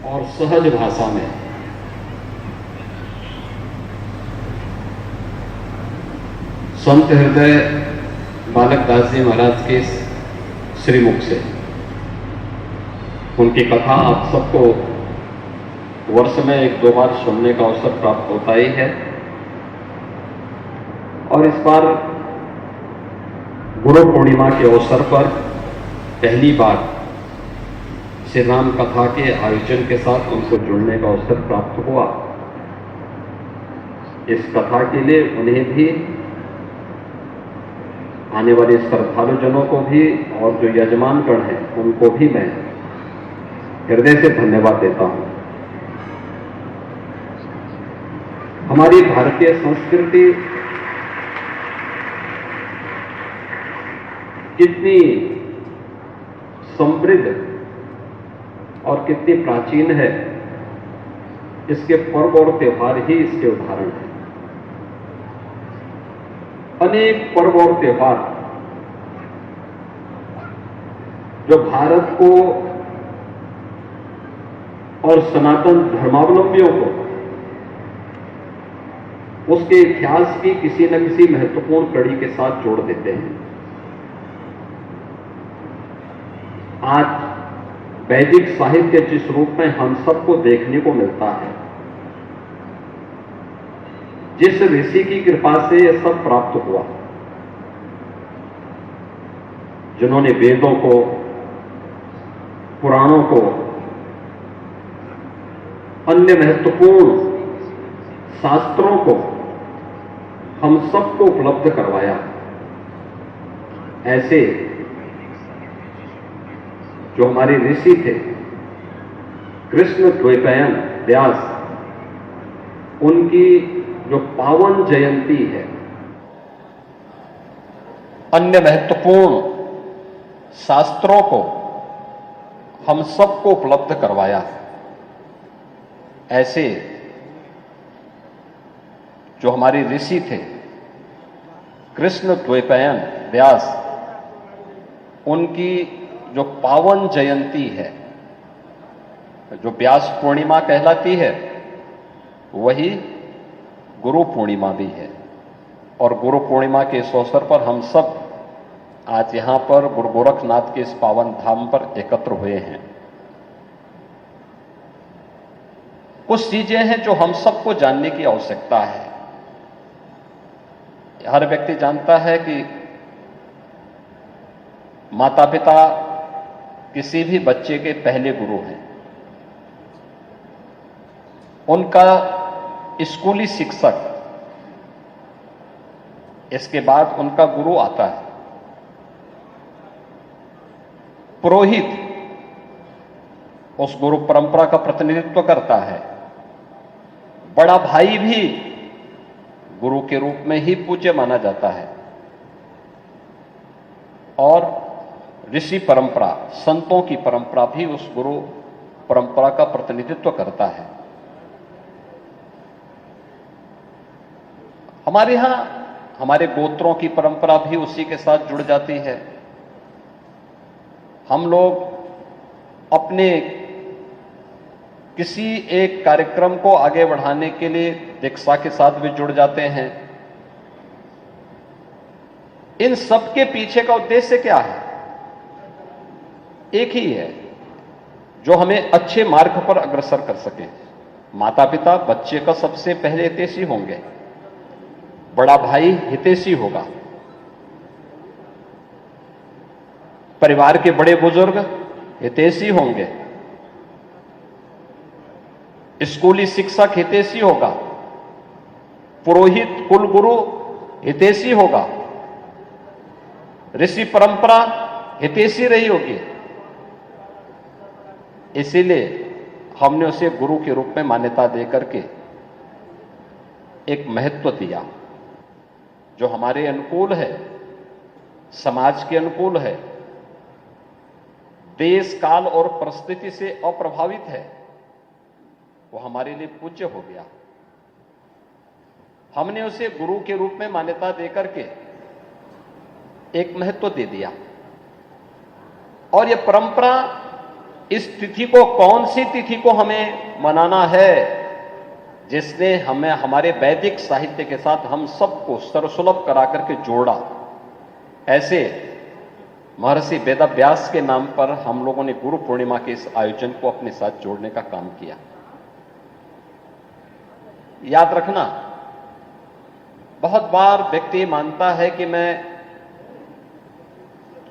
और सहज भाषा में संत हृदय बालक दास जी महाराज के श्रीमुख से उनकी कथा आप सबको वर्ष में 1-2 बार सुनने का अवसर प्राप्त होता ही है। और इस बार गुरु पूर्णिमा के अवसर पर पहली बार श्री राम कथा के आयोजन के साथ उनको जुड़ने का अवसर प्राप्त हुआ। इस कथा के लिए उन्हें भी, आने वाले श्रद्धालुजनों को भी और जो यजमानगण हैं उनको भी मैं हृदय से धन्यवाद देता हूं। हमारी भारतीय संस्कृति कितनी समृद्ध और कितनी प्राचीन है, इसके पर्व और त्योहार ही इसके उदाहरण हैं। अनेक पर्व और त्योहार जो भारत को और सनातन धर्मावलंबियों को उसके इतिहास की किसी न किसी महत्वपूर्ण कड़ी के साथ जोड़ देते हैं। आज वैदिक साहित्य जिस रूप में हम सबको देखने को मिलता है, जिस ऋषि की कृपा से यह सब प्राप्त हुआ, जिन्होंने वेदों को, पुराणों को, अन्य महत्वपूर्ण शास्त्रों को हम सबको उपलब्ध करवाया, ऐसे जो हमारे ऋषि थे, कृष्ण द्वैपायन व्यास, उनकी जो पावन जयंती है, अन्य महत्वपूर्ण शास्त्रों को हम सबको उपलब्ध करवाया, ऐसे जो हमारे ऋषि थे, कृष्ण द्वैपायन व्यास, उनकी जो पावन जयंती है, जो व्यास पूर्णिमा कहलाती है, वही गुरु पूर्णिमा भी है। और गुरु पूर्णिमा के इस अवसर पर हम सब आज यहां पर गुरु गोरखनाथ के इस पावन धाम पर एकत्र हुए हैं। कुछ चीजें हैं जो हम सबको जानने की आवश्यकता है। हर व्यक्ति जानता है कि माता पिता किसी भी बच्चे के पहले गुरु हैं। उनका स्कूली शिक्षक, इसके बाद उनका गुरु आता है। पुरोहित उस गुरु परंपरा का प्रतिनिधित्व करता है। बड़ा भाई भी गुरु के रूप में ही पूज्य माना जाता है। और ऋषि परंपरा, संतों की परंपरा भी उस गुरु परंपरा का प्रतिनिधित्व करता है। हमारे यहां हमारे गोत्रों की परंपरा भी उसी के साथ जुड़ जाती है। हम लोग अपने किसी एक कार्यक्रम को आगे बढ़ाने के लिए दीक्षा के साथ भी जुड़ जाते हैं। इन सब के पीछे का उद्देश्य क्या है? एक ही है, जो हमें अच्छे मार्ग पर अग्रसर कर सके। माता पिता बच्चे का सबसे पहले हितैषी होंगे, बड़ा भाई हितैषी होगा, परिवार के बड़े बुजुर्ग हितैषी होंगे, स्कूली शिक्षक हितैषी होगा, पुरोहित कुलगुरु हितैषी होगा, ऋषि परंपरा हितैषी रही होगी। इसीलिए हमने उसे गुरु के रूप में मान्यता देकर के एक महत्व दिया जो हमारे अनुकूल है, समाज के अनुकूल है, देश काल और परिस्थिति से अप्रभावित है। वो हमारे लिए पूज्य हो गया। हमने उसे गुरु के रूप में मान्यता देकर के एक महत्व दे दिया। और यह परंपरा इस तिथि को, कौन सी तिथि को हमें मनाना है जिसने हमें हमारे वैदिक साहित्य के साथ हम सबको सर्वसुलभ करा करके जोड़ा। ऐसे महर्षि वेदव्यास के नाम पर हम लोगों ने गुरु पूर्णिमा के इस आयोजन को अपने साथ जोड़ने का काम किया। याद रखना, बहुत बार व्यक्ति मानता है कि मैं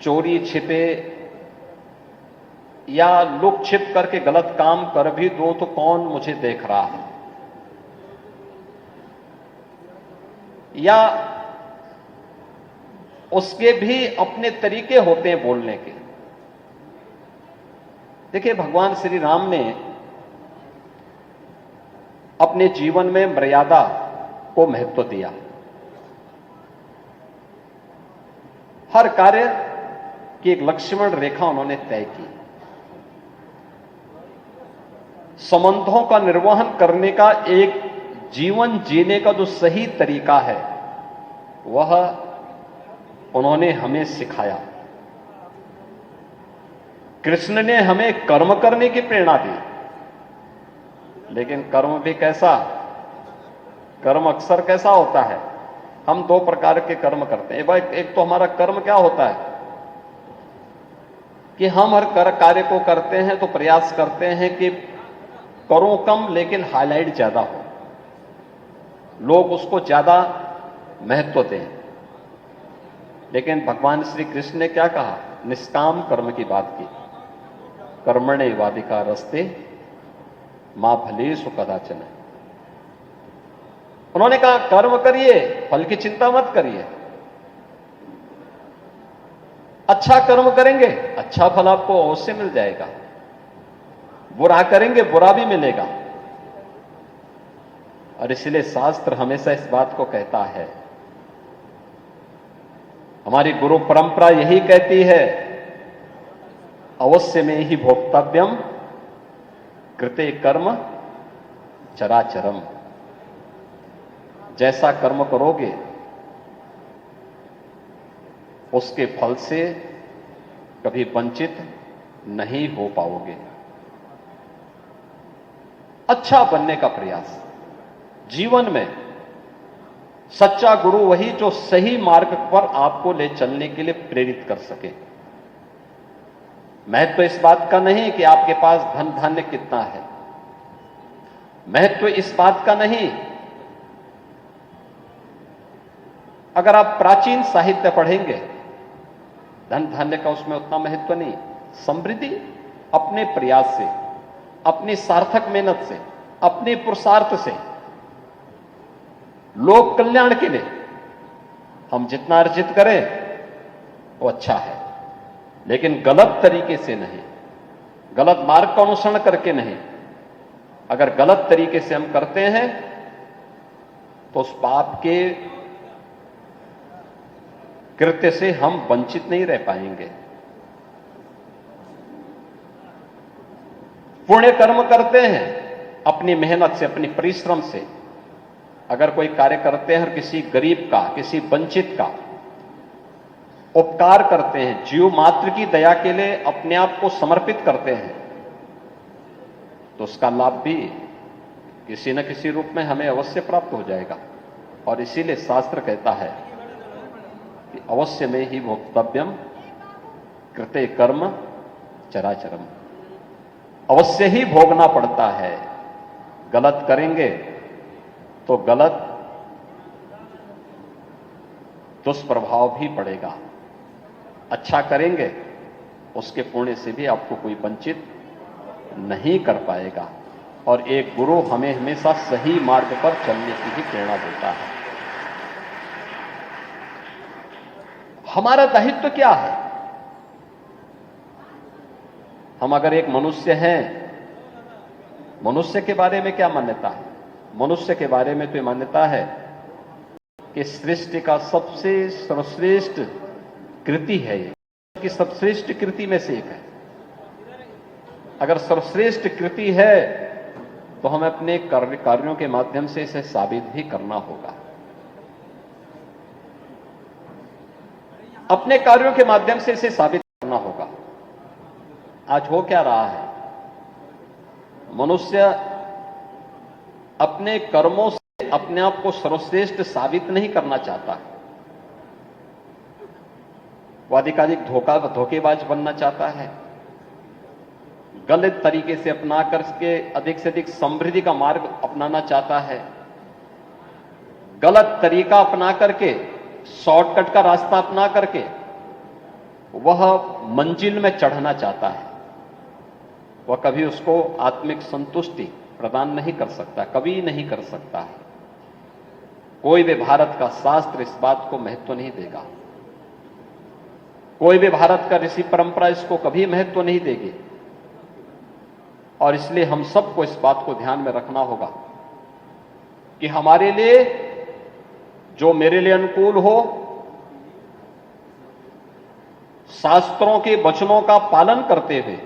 चोरी छिपे या लुक छिप करके गलत काम कर भी दूं तो कौन मुझे देख रहा है, या उसके भी अपने तरीके होते हैं बोलने के। देखिए, भगवान श्री राम ने अपने जीवन में मर्यादा को महत्व दिया। हर कार्य की एक लक्ष्मण रेखा उन्होंने तय की। संबंधों का निर्वहन करने का एक जीवन जीने का जो सही तरीका है वह उन्होंने हमें सिखाया। कृष्ण ने हमें कर्म करने की प्रेरणा दी, लेकिन कर्म भी कैसा, कर्म अक्सर कैसा होता है, हम दो प्रकार के कर्म करते हैं। भाई, एक तो हमारा कर्म क्या होता है कि हम हर कार्य को करते हैं तो प्रयास करते हैं कि करो कम लेकिन हाईलाइट ज्यादा हो, लोग उसको ज्यादा महत्व दें। लेकिन भगवान श्री कृष्ण ने क्या कहा, निष्काम कर्म की बात की। कर्मणे वादिका रस्ते मां फलेषु कदाचन। उन्होंने कहा कर्म करिए, फल की चिंता मत करिए। अच्छा कर्म करेंगे, अच्छा फल आपको अवश्य मिल जाएगा। बुरा करेंगे, बुरा भी मिलेगा। और इसलिए शास्त्र हमेशा इस बात को कहता है, हमारी गुरु परंपरा यही कहती है, अवश्य में ही भोक्तव्यम कृते कर्म चराचरम। जैसा कर्म करोगे उसके फल से कभी वंचित नहीं हो पाओगे। अच्छा बनने का प्रयास। जीवन में सच्चा गुरु वही जो सही मार्ग पर आपको ले चलने के लिए प्रेरित कर सके। महत्व इस बात का नहीं कि आपके पास धन धान्य कितना है, महत्व इस बात का नहीं। अगर आप प्राचीन साहित्य पढ़ेंगे, धन धान्य का उसमें उतना महत्व नहीं। समृद्धि अपने प्रयास से, अपनी सार्थक मेहनत से, अपने पुरुषार्थ से, लोक कल्याण के लिए हम जितना अर्जित करें वो अच्छा है, लेकिन गलत तरीके से नहीं, गलत मार्ग का अनुसरण करके नहीं। अगर गलत तरीके से हम करते हैं तो उस पाप के कृत्य से हम वंचित नहीं रह पाएंगे। पुण्य कर्म करते हैं अपनी मेहनत से, अपनी परिश्रम से। अगर कोई कार्य करते हैं और किसी गरीब का, किसी वंचित का उपकार करते हैं, जीव मात्र की दया के लिए अपने आप को समर्पित करते हैं, तो उसका लाभ भी किसी न किसी रूप में हमें अवश्य प्राप्त हो जाएगा। और इसीलिए शास्त्र कहता है कि अवश्य में ही भोक्तव्यम कृते कर्म चराचरम। अवश्य ही भोगना पड़ता है। गलत करेंगे तो गलत दुष्प्रभाव भी पड़ेगा, अच्छा करेंगे उसके पुण्य से भी आपको कोई वंचित नहीं कर पाएगा। और एक गुरु हमें हमेशा सही मार्ग पर चलने की भी प्रेरणा देता है। हमारा दायित्व क्या है? हम अगर एक मनुष्य हैं, मनुष्य के बारे में क्या मान्यता है? मनुष्य के बारे में तो मान्यता है कि सृष्टि का सबसे सर्वश्रेष्ठ कृति है, ये कि सर्वश्रेष्ठ कृति में से एक है। अगर सर्वश्रेष्ठ कृति है तो हमें अपने कार्यों के माध्यम से इसे साबित भी करना होगा। अपने कार्यों के माध्यम से इसे साबित करना होगा। आज हो क्या रहा है? मनुष्य अपने कर्मों से अपने आप को सर्वश्रेष्ठ साबित नहीं करना चाहता। वो अधिकाधिक धोखेबाज बनना चाहता है, गलत तरीके से अपना करके अधिक से अधिक समृद्धि का मार्ग अपनाना चाहता है, गलत तरीका अपना करके, शॉर्टकट का रास्ता अपना करके वह मंजिल में चढ़ना चाहता है। वह कभी उसको आत्मिक संतुष्टि प्रदान नहीं कर सकता, कभी नहीं कर सकता है। कोई भी भारत का शास्त्र इस बात को महत्व नहीं देगा, कोई भी भारत का ऋषि परंपरा इसको कभी महत्व नहीं देगी। और इसलिए हम सबको इस बात को ध्यान में रखना होगा कि हमारे लिए जो मेरे लिए अनुकूल हो, शास्त्रों के वचनों का पालन करते हुए,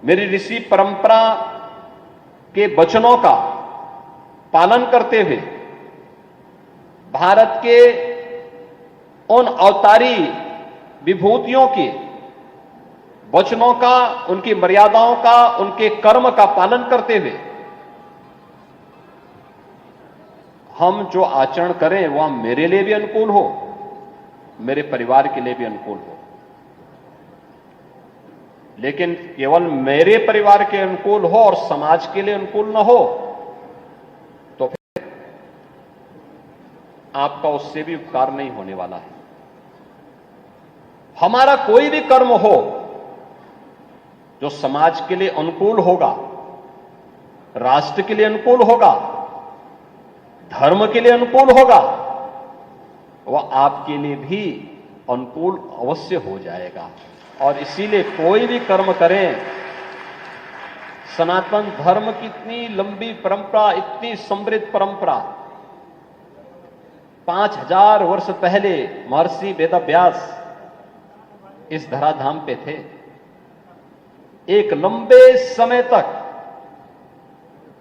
मेरी ऋषि परंपरा के वचनों का पालन करते हुए, भारत के उन अवतारी विभूतियों के वचनों का, उनकी मर्यादाओं का, उनके कर्म का पालन करते हुए हम जो आचरण करें वह मेरे लिए भी अनुकूल हो, मेरे परिवार के लिए भी अनुकूल हो। लेकिन केवल मेरे परिवार के अनुकूल हो और समाज के लिए अनुकूल न हो तो फिर आपका उससे भी उपकार नहीं होने वाला है। हमारा कोई भी कर्म हो जो समाज के लिए अनुकूल होगा, राष्ट्र के लिए अनुकूल होगा, धर्म के लिए अनुकूल होगा, वह आपके लिए भी अनुकूल अवश्य हो जाएगा। और इसीलिए कोई भी कर्म करें, सनातन धर्म की इतनी लंबी परंपरा, इतनी समृद्ध परंपरा, 5000 वर्ष पहले महर्षि वेदव्यास इस धराधाम पे थे। एक लंबे समय तक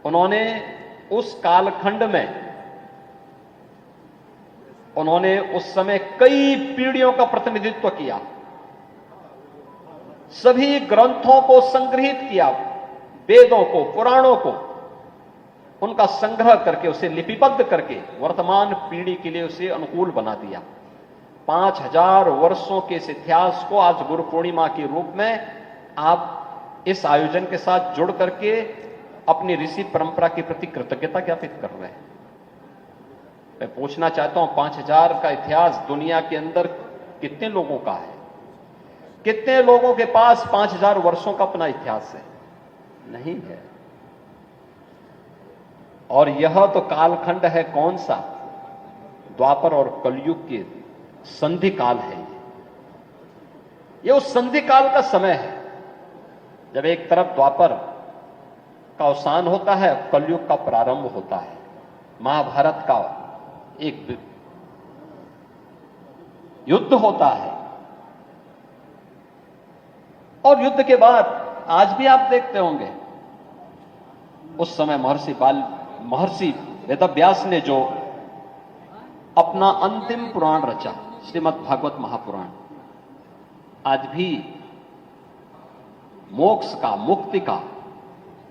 उन्होंने उस कालखंड में, उन्होंने उस समय कई पीढ़ियों का प्रतिनिधित्व किया, सभी ग्रंथों को संग्रहित किया, वेदों को, पुराणों को, उनका संग्रह करके उसे लिपिबद्ध करके वर्तमान पीढ़ी के लिए उसे अनुकूल बना दिया। 5000 वर्षों के इस इतिहास को आज गुरु पूर्णिमा के रूप में आप इस आयोजन के साथ जुड़ करके अपनी ऋषि परंपरा के प्रति कृतज्ञता ज्ञापित कर रहे हैं। मैं पूछना चाहता हूं, 5000 का इतिहास दुनिया के अंदर कितने लोगों का है? कितने लोगों के पास 5000 वर्षों का अपना इतिहास है? नहीं है। और यह तो कालखंड है कौन सा? द्वापर और कलयुग के संधि काल है। यह उस संधि काल का समय है जब एक तरफ द्वापर का अवसान होता है, कलयुग का प्रारंभ होता है। महाभारत का एक युद्ध होता है और युद्ध के बाद आज भी आप देखते होंगे, उस समय महर्षि वेदव्यास ने जो अपना अंतिम पुराण रचा, श्रीमद् भागवत महापुराण, आज भी मोक्ष का, मुक्ति का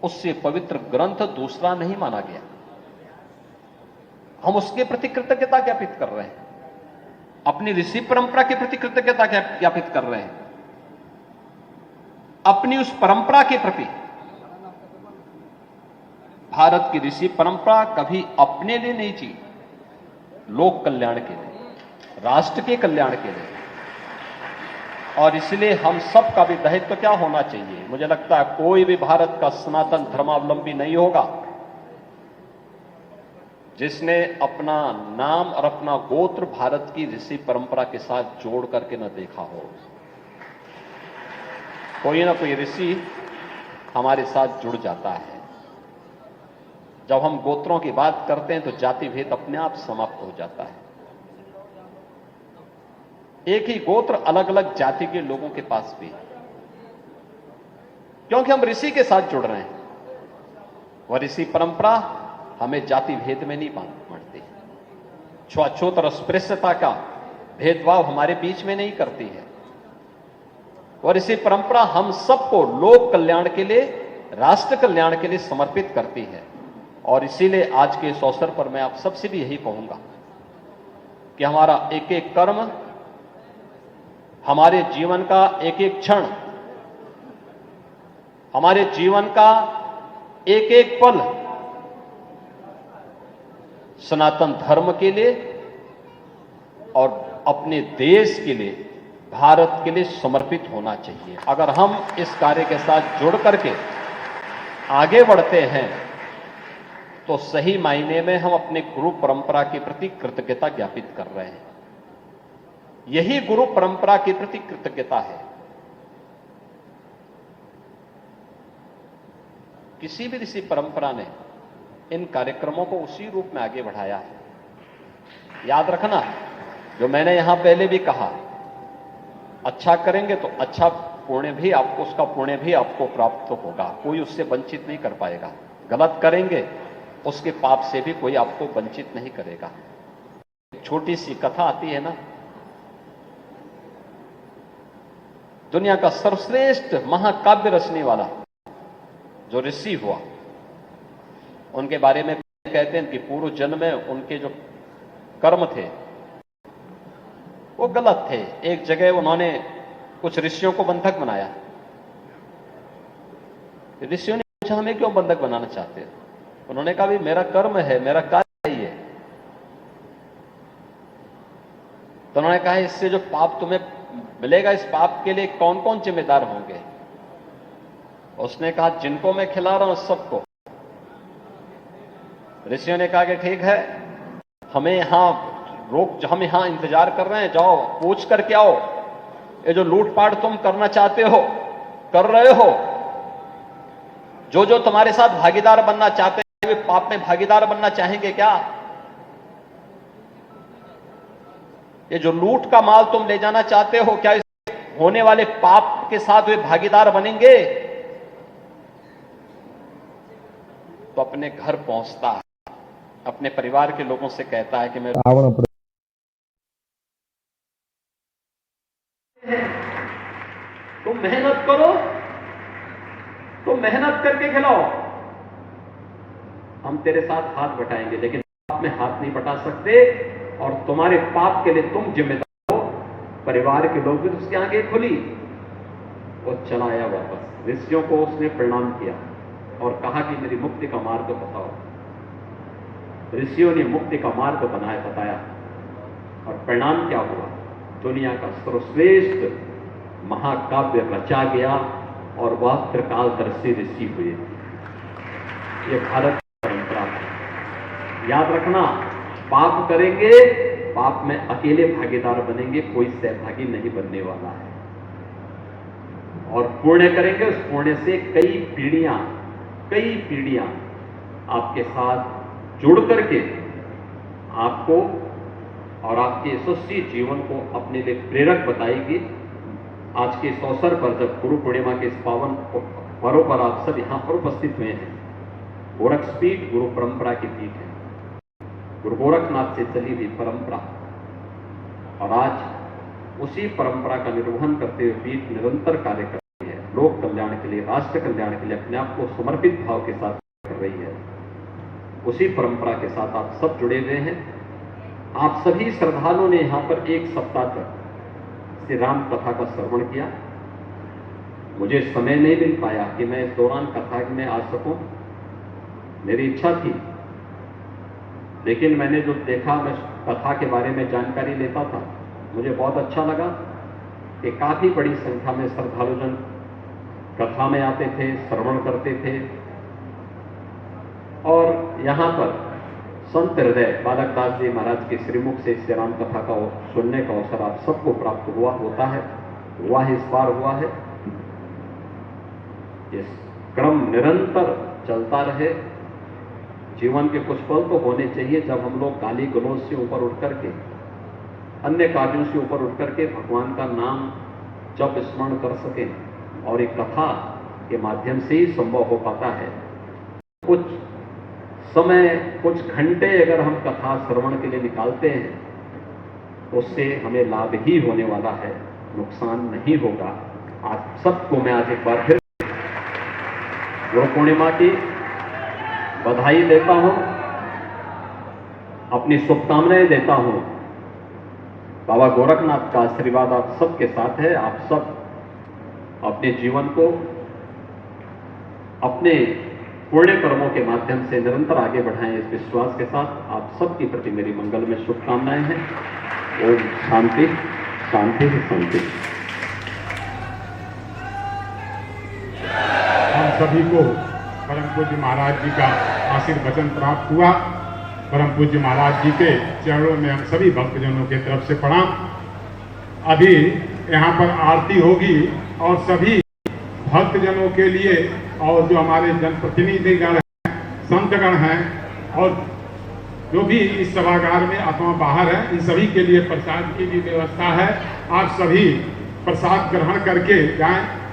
उससे पवित्र ग्रंथ दूसरा नहीं माना गया। हम उसके प्रति कृतज्ञता ज्ञापित कर रहे हैं, अपनी ऋषि परंपरा के प्रति कृतज्ञता ज्ञापित कर रहे हैं, अपनी उस परंपरा के प्रति। भारत की ऋषि परंपरा कभी अपने लिए नहीं जी, लोक कल्याण के लिए, राष्ट्र के कल्याण के लिए। और इसलिए हम सब का भी दायित्व क्या होना चाहिए? मुझे लगता है कोई भी भारत का सनातन धर्मावलंबी नहीं होगा जिसने अपना नाम और अपना गोत्र भारत की ऋषि परंपरा के साथ जोड़ करके न देखा हो। कोई ना कोई ऋषि हमारे साथ जुड़ जाता है। जब हम गोत्रों की बात करते हैं तो जाति भेद अपने आप समाप्त हो जाता है। एक ही गोत्र अलग अलग जाति के लोगों के पास भी, क्योंकि हम ऋषि के साथ जुड़ रहे हैं। वह ऋषि परंपरा हमें जाति भेद में नहीं बांटती, छुआछूत और अस्पृश्यता का भेदभाव हमारे बीच में नहीं करती है। और इसी परंपरा हम सबको लोक कल्याण के लिए, राष्ट्र कल्याण के लिए समर्पित करती है। और इसीलिए आज के इस अवसर पर मैं आप सबसे भी यही कहूंगा कि हमारा एक एक कर्म, हमारे जीवन का एक एक क्षण, हमारे जीवन का एक एक पल सनातन धर्म के लिए और अपने देश के लिए, भारत के लिए समर्पित होना चाहिए। अगर हम इस कार्य के साथ जुड़ करके आगे बढ़ते हैं तो सही मायने में हम अपने गुरु परंपरा के प्रति कृतज्ञता ज्ञापित कर रहे हैं। यही गुरु परंपरा के प्रति कृतज्ञता है। किसी भी ऋषि परंपरा ने इन कार्यक्रमों को उसी रूप में आगे बढ़ाया है। याद रखना, जो मैंने यहां पहले भी कहा, अच्छा करेंगे तो अच्छा पुण्य भी आपको, उसका पुण्य भी आपको प्राप्त होगा, कोई उससे वंचित नहीं कर पाएगा। गलत करेंगे उसके पाप से भी कोई आपको वंचित नहीं करेगा। छोटी सी कथा आती है ना, दुनिया का सर्वश्रेष्ठ महाकाव्य रचने वाला जो ऋषि हुआ, उनके बारे में कहते हैं कि पूर्व जन्म में उनके जो कर्म थे वो गलत थे। एक जगह उन्होंने कुछ ऋषियों को बंधक बनाया। ऋषियों ने पूछा, हमें क्यों बंधक बनाना चाहते हो? उन्होंने कहा, भी मेरा कर्म है, मेरा कार्य है। तो उन्होंने कहा, इससे जो पाप तुम्हें मिलेगा, इस पाप के लिए कौन कौन जिम्मेदार होंगे? उसने कहा, जिनको मैं खिला रहा हूं सबको। ऋषियों ने कहा कि ठीक है, हमें यहां हम यहां इंतजार कर रहे हैं, जाओ पूछ करके आओ, ये जो लूटपाट तुम करना चाहते हो, कर रहे हो, जो जो तुम्हारे साथ भागीदार बनना चाहते हैं, वे पाप में भागीदार बनना चाहेंगे क्या? ये जो लूट का माल तुम ले जाना चाहते हो, क्या इस होने वाले पाप के साथ वे भागीदार बनेंगे? तो अपने घर पहुंचता है, अपने परिवार के लोगों से कहता है कि मैं तुम मेहनत करो, तुम मेहनत करके खिलाओ, हम तेरे साथ हाथ बटाएंगे, लेकिन पाप में हाथ नहीं बटा सकते, और तुम्हारे पाप के लिए तुम जिम्मेदार हो। परिवार के लोग भी उसके आगे खुली। वो चला आया वापस। ऋषियों को उसने प्रणाम किया और कहा कि मेरी मुक्ति का मार्ग बताओ। ऋषियों ने मुक्ति का मार्ग बताया। और परिणाम क्या हुआ? दुनिया का सर्वश्रेष्ठ महाकाव्य रचा गया और वह त्रिकालदर्शी ऋषि हुए। ये भारत की परंपरा है। याद रखना, पाप करेंगे, पाप में अकेले भागीदार बनेंगे, कोई सहभागी नहीं बनने वाला है। और पुण्य करेंगे, उस पुण्य से कई पीढ़ियां आपके साथ जुड़ करके आपको और आपके यशस्वी जीवन को अपने लिए प्रेरक बताएगी। आज के इस अवसर पर, जब गुरु पूर्णिमा के इस पावन पर्व पर आप सब यहां पर उपस्थित हुए हैं, गोरखपीठ गुरु परंपरा की पीठ है, गुरु गोरखनाथ से चली हुई परंपरा, और आज उसी परंपरा का निर्वहन करते हुए पीठ निरंतर कार्य कर रही है। लोक कल्याण के लिए, राष्ट्र कल्याण के लिए अपने आप को समर्पित भाव के साथ कर रही है। उसी परंपरा के साथ आप सब जुड़े हुए हैं। आप सभी श्रद्धालुओं ने यहां पर एक सप्ताह तक श्री राम कथा का श्रवण किया। मुझे समय नहीं मिल पाया कि मैं इस दौरान कथा में आ सकूं, मेरी इच्छा थी, लेकिन मैंने जो देखा, मैं कथा के बारे में जानकारी लेता था, मुझे बहुत अच्छा लगा कि काफी बड़ी संख्या में श्रद्धालुजन कथा में आते थे, श्रवण करते थे। और यहां पर संत हृदय बालकदास जी महाराज के श्रीमुख से श्री राम कथा का सुनने का अवसर आप सबको प्राप्त हुआ है, इस बार हुआ है। ये क्रम निरंतर चलता रहे। जीवन के कुछ पल तो होने चाहिए जब हम लोग गाली गलौज से ऊपर उठ करके, अन्य कार्यों से ऊपर उठ करके भगवान का नाम जब स्मरण कर सकें, और एक कथा के माध्यम से ही संभव हो पाता है। कुछ समय, कुछ घंटे अगर हम कथा श्रवण के लिए निकालते हैं तो उससे हमें लाभ ही होने वाला है, नुकसान नहीं होगा। आप सबको मैं आज एक बार फिर गुरु पूर्णिमा की बधाई देता हूं, अपनी शुभकामनाएं देता हूं। बाबा गोरखनाथ का आशीर्वाद आप सबके साथ है। आप सब अपने जीवन को अपने पुण्य कर्मों के माध्यम से निरंतर आगे बढ़ाएं, इस विश्वास के साथ आप सबके प्रति मेरी मंगल में शुभकामनाएं हैं। ओम शांति शांति शांति। हम सभी को परम पूज्य महाराज जी का आशीर्वचन प्राप्त हुआ। परम पूज्य महाराज जी के चरणों में हम सभी भक्तजनों की तरफ से प्रणाम। अभी यहाँ पर आरती होगी और सभी भक्तजनों के लिए और जो हमारे जनप्रतिनिधिगण हैं, संतगण हैं और जो भी इस सभागार में अथवा बाहर है, इन सभी के लिए प्रसाद की भी व्यवस्था है। आप सभी प्रसाद ग्रहण करके जाएं।